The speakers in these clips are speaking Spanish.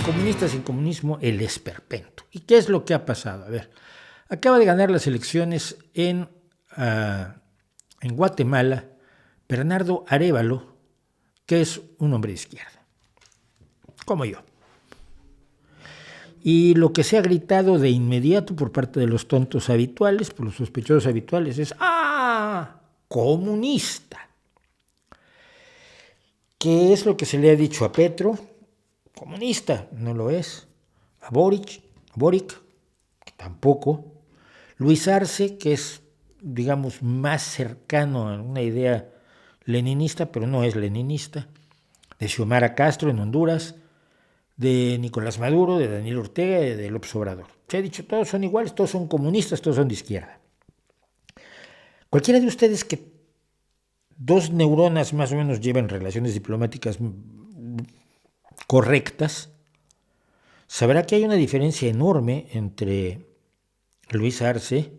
comunistas y el comunismo, el esperpento. ¿Y qué es lo que ha pasado? A ver, acaba de ganar las elecciones en Guatemala Bernardo Arévalo, que es un hombre de izquierda, como yo. Y lo que se ha gritado de inmediato por parte de los tontos habituales, por los sospechosos habituales, es ¡ah! Comunista. ¿Qué es lo que se le ha dicho a Petro? Comunista, no lo es. A Boric, que tampoco. Luis Arce, que es, digamos, más cercano a una idea leninista, pero no es leninista. De Xiomara Castro en Honduras, de Nicolás Maduro, de Daniel Ortega y de López Obrador. Se ha dicho, todos son iguales, todos son comunistas, todos son de izquierda. Cualquiera de ustedes que dos neuronas más o menos lleven relaciones diplomáticas correctas, sabrá que hay una diferencia enorme entre Luis Arce,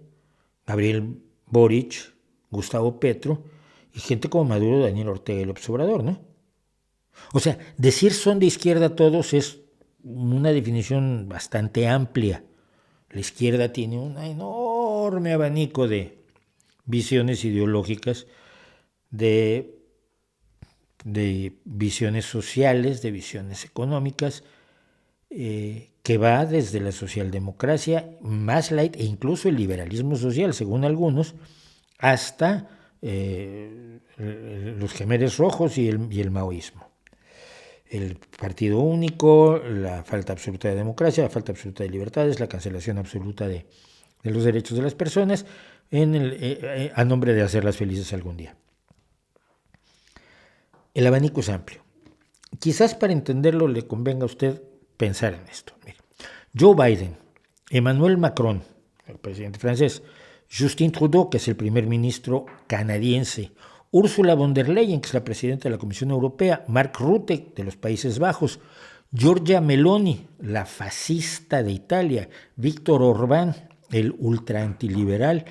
Gabriel Boric, Gustavo Petro y gente como Maduro, Daniel Ortega y López Obrador, ¿no? O sea, decir son de izquierda todos es una definición bastante amplia. La izquierda tiene un enorme abanico de visiones ideológicas, de visiones sociales, de visiones económicas, que va desde la socialdemocracia más light e incluso el liberalismo social, según algunos, hasta los Jemeres Rojos y el maoísmo. El partido único, la falta absoluta de democracia, la falta absoluta de libertades, la cancelación absoluta de los derechos de las personas a nombre de hacerlas felices algún día. El abanico es amplio. Quizás para entenderlo le convenga a usted pensar en esto. Mire, Joe Biden, Emmanuel Macron, el presidente francés, Justin Trudeau, que es el primer ministro canadiense, Ursula von der Leyen, que es la presidenta de la Comisión Europea, Mark Rutte, de los Países Bajos, Giorgia Meloni, la fascista de Italia, Víctor Orbán, el ultra antiliberal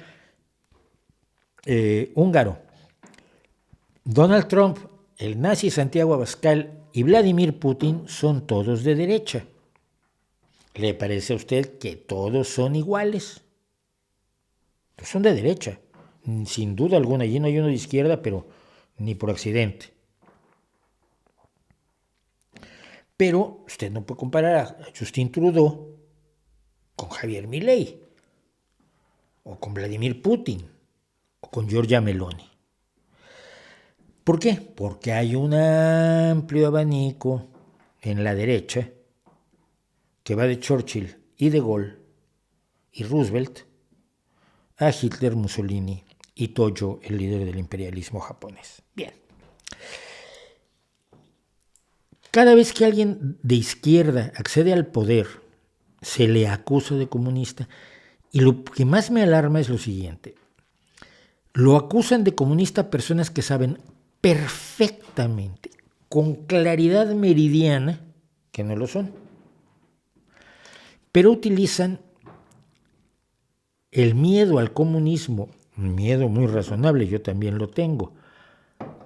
húngaro, Donald Trump, el nazi Santiago Abascal y Vladimir Putin son todos de derecha. ¿Le parece a usted que todos son iguales? Pues son de derecha. Sin duda alguna, allí no hay uno de izquierda, pero ni por accidente. Pero usted no puede comparar a Justin Trudeau con Javier Milei, o con Vladimir Putin, o con Giorgia Meloni. ¿Por qué? Porque hay un amplio abanico en la derecha que va de Churchill y de Gaulle y Roosevelt a Hitler, Mussolini y Tojo, el líder del imperialismo japonés. Bien. Cada vez que alguien de izquierda accede al poder, se le acusa de comunista. Y lo que más me alarma es lo siguiente. Lo acusan de comunista personas que saben perfectamente, con claridad meridiana, que no lo son. Pero utilizan el miedo al comunismo, un miedo muy razonable, yo también lo tengo,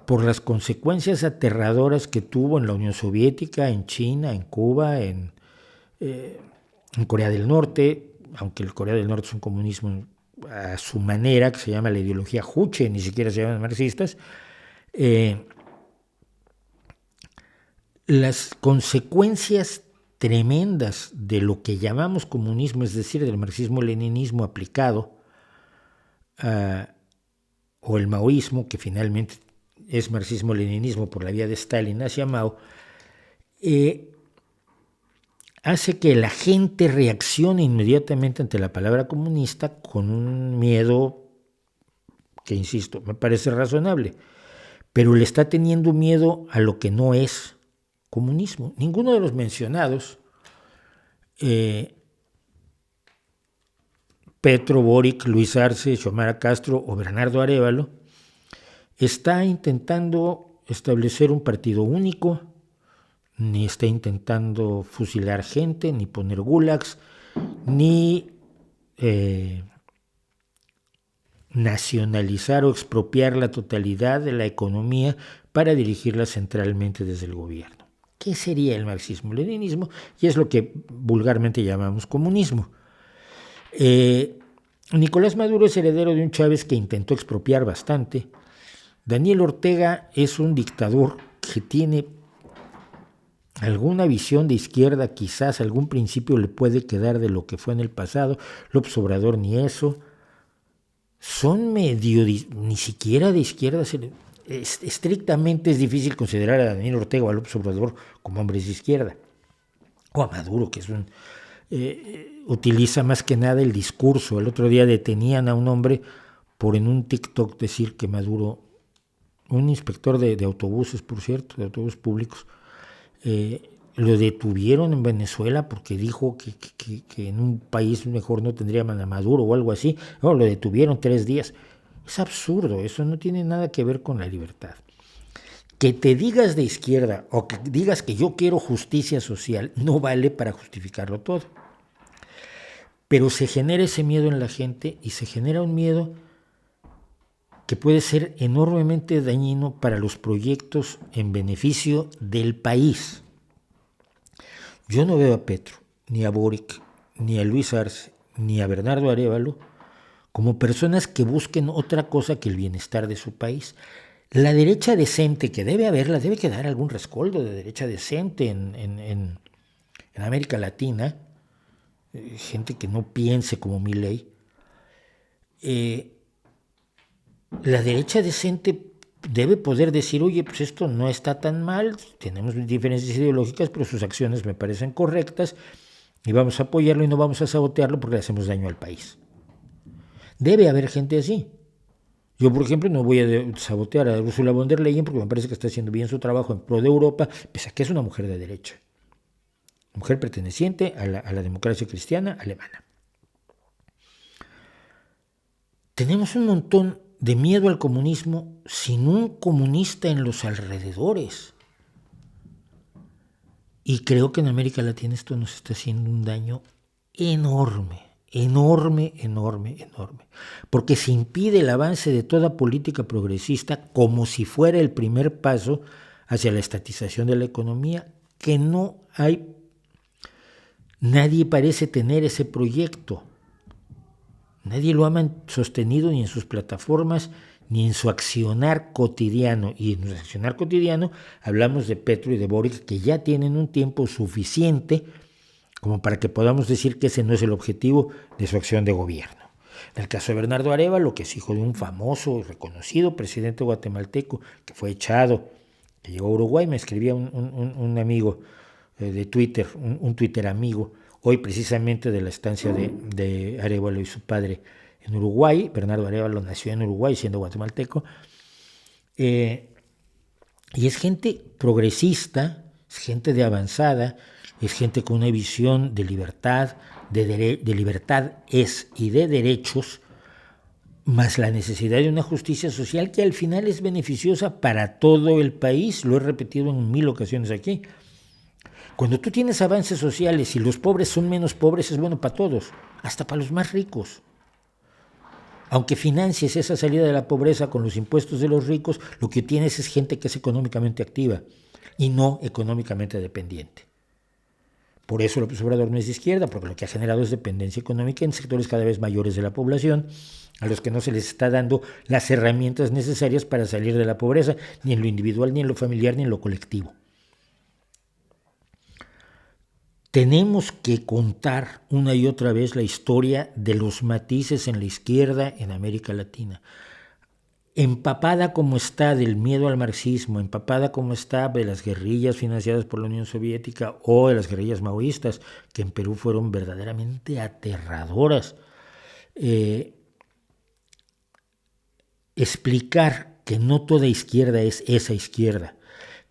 por las consecuencias aterradoras que tuvo en la Unión Soviética, en China, en Cuba, en Corea del Norte, aunque el Corea del Norte es un comunismo a su manera, que se llama la ideología Juche, ni siquiera se llaman marxistas, las consecuencias tremendas de lo que llamamos comunismo, es decir, del marxismo-leninismo aplicado, o el maoísmo, que finalmente es marxismo-leninismo por la vía de Stalin hacia Mao, hace que la gente reaccione inmediatamente ante la palabra comunista con un miedo que, insisto, me parece razonable, pero le está teniendo miedo a lo que no es comunismo. Ninguno de los mencionados, Petro, Boric, Luis Arce, Xiomara Castro o Bernardo Arévalo, está intentando establecer un partido único, ni está intentando fusilar gente, ni poner gulags, ni nacionalizar o expropiar la totalidad de la economía para dirigirla centralmente desde el gobierno. ¿Qué sería el marxismo-leninismo? Y es lo que vulgarmente llamamos comunismo. Nicolás Maduro es heredero de un Chávez que intentó expropiar bastante. Daniel Ortega es un dictador que tiene alguna visión de izquierda, quizás algún principio le puede quedar de lo que fue en el pasado. López Obrador ni eso. Son medio, ni siquiera de izquierda. Estrictamente es difícil considerar a Daniel Ortega o a López Obrador como hombres de izquierda. O a Maduro, que es un... utiliza más que nada el discurso. El otro día detenían a un hombre por en un TikTok decir que Maduro, un inspector de autobuses, por cierto, de autobuses públicos, lo detuvieron en Venezuela porque dijo que en un país mejor no tendría a Maduro o algo así. No, lo detuvieron 3 días. Es absurdo, eso no tiene nada que ver con la libertad. Que te digas de izquierda o que digas que yo quiero justicia social no vale para justificarlo todo. Pero se genera ese miedo en la gente y se genera un miedo que puede ser enormemente dañino para los proyectos en beneficio del país. Yo no veo a Petro, ni a Boric, ni a Luis Arce, ni a Bernardo Arévalo como personas que busquen otra cosa que el bienestar de su país. La derecha decente, que debe haberla, debe quedar algún rescoldo de derecha decente en América Latina, gente que no piense como Milei. La derecha decente debe poder decir, oye, pues esto no está tan mal, tenemos diferencias ideológicas, pero sus acciones me parecen correctas y vamos a apoyarlo y no vamos a sabotearlo porque le hacemos daño al país. Debe haber gente así. Yo, por ejemplo, no voy a sabotear a Ursula von der Leyen porque me parece que está haciendo bien su trabajo en pro de Europa, pese a que es una mujer de derecha. Mujer perteneciente a la democracia cristiana alemana. Tenemos un montón de miedo al comunismo sin un comunista en los alrededores. Y creo que en América Latina esto nos está haciendo un daño enorme. Enorme, enorme, enorme. Porque se impide el avance de toda política progresista como si fuera el primer paso hacia la estatización de la economía, que no hay, nadie parece tener ese proyecto. Nadie lo ha sostenido ni en sus plataformas ni en su accionar cotidiano. Y en su accionar cotidiano hablamos de Petro y de Boric, que ya tienen un tiempo suficiente como para que podamos decir que ese no es el objetivo de su acción de gobierno. En el caso de Bernardo Arévalo, que es hijo de un famoso y reconocido presidente guatemalteco que fue echado, que llegó a Uruguay, me escribía un amigo de Twitter, un Twitter amigo, hoy precisamente de la estancia de Arévalo y su padre en Uruguay. Bernardo Arévalo nació en Uruguay siendo guatemalteco, y es gente progresista, es gente de avanzada, es gente con una visión de libertad, de libertad y de derechos, más la necesidad de una justicia social que al final es beneficiosa para todo el país. Lo he repetido en 1000 ocasiones aquí. Cuando tú tienes avances sociales y los pobres son menos pobres, es bueno para todos, hasta para los más ricos. Aunque financies esa salida de la pobreza con los impuestos de los ricos, lo que tienes es gente que es económicamente activa y no económicamente dependiente. Por eso López Obrador no es de izquierda, porque lo que ha generado es dependencia económica en sectores cada vez mayores de la población, a los que no se les está dando las herramientas necesarias para salir de la pobreza, ni en lo individual, ni en lo familiar, ni en lo colectivo. Tenemos que contar una y otra vez la historia de los matices en la izquierda en América Latina. Empapada como está del miedo al marxismo, empapada como está de las guerrillas financiadas por la Unión Soviética o de las guerrillas maoístas, que en Perú fueron verdaderamente aterradoras. Explicar que no toda izquierda es esa izquierda,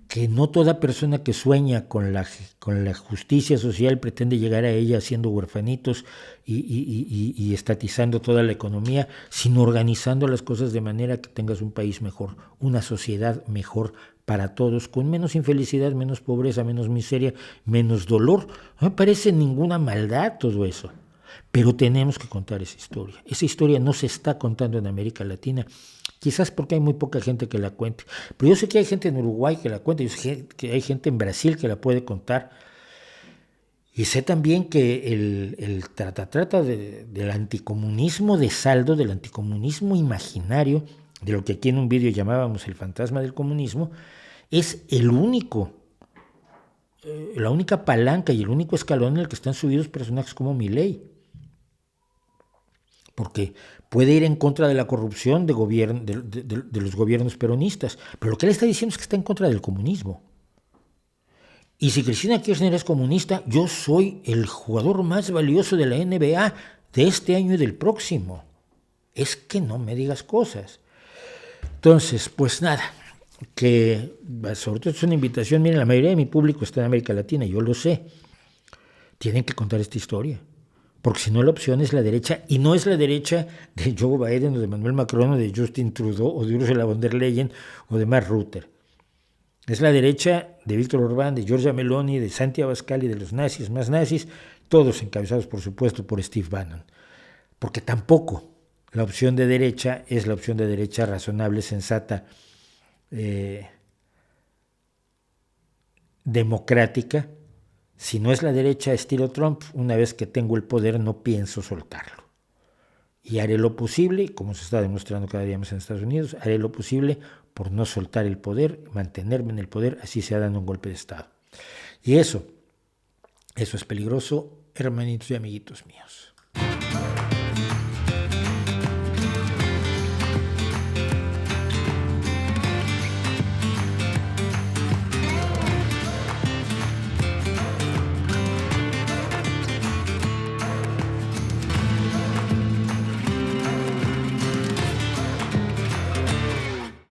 que no toda persona que sueña con la justicia social pretende llegar a ella haciendo huerfanitos y estatizando toda la economía, sino organizando las cosas de manera que tengas un país mejor, una sociedad mejor para todos, con menos infelicidad, menos pobreza, menos miseria, menos dolor. No me parece ninguna maldad todo eso, pero tenemos que contar esa historia. Esa historia no se está contando en América Latina Quizás porque hay muy poca gente que la cuente. Pero yo sé que hay gente en Uruguay que la cuenta, yo sé que hay gente en Brasil que la puede contar. Y sé también que el trata del anticomunismo de saldo, del anticomunismo imaginario, de lo que aquí en un vídeo llamábamos el fantasma del comunismo, es la única palanca y el único escalón en el que están subidos personajes como Milei. Porque puede ir en contra de la corrupción de los gobiernos peronistas, pero lo que él está diciendo es que está en contra del comunismo. Y si Cristina Kirchner es comunista, yo soy el jugador más valioso de la NBA de este año y del próximo. Es que no me digas cosas. Entonces, pues nada, que sobre todo es una invitación. Miren, la mayoría de mi público está en América Latina, yo lo sé. Tienen que contar esta historia. Porque si no, la opción es la derecha, y no es la derecha de Joe Biden o de Emmanuel Macron o de Justin Trudeau o de Ursula von der Leyen o de Mark Rutte. Es la derecha de Víctor Orbán, de Giorgia Meloni, de Santi Abascal y de los nazis, más nazis, todos encabezados, por supuesto, por Steve Bannon. Porque tampoco la opción de derecha es la opción de derecha razonable, sensata, democrática. Si no es la derecha estilo Trump, una vez que tengo el poder no pienso soltarlo. Y haré lo posible, como se está demostrando cada día más en Estados Unidos, haré lo posible por no soltar el poder, mantenerme en el poder, así sea dando un golpe de Estado. Y eso es peligroso, hermanitos y amiguitos míos.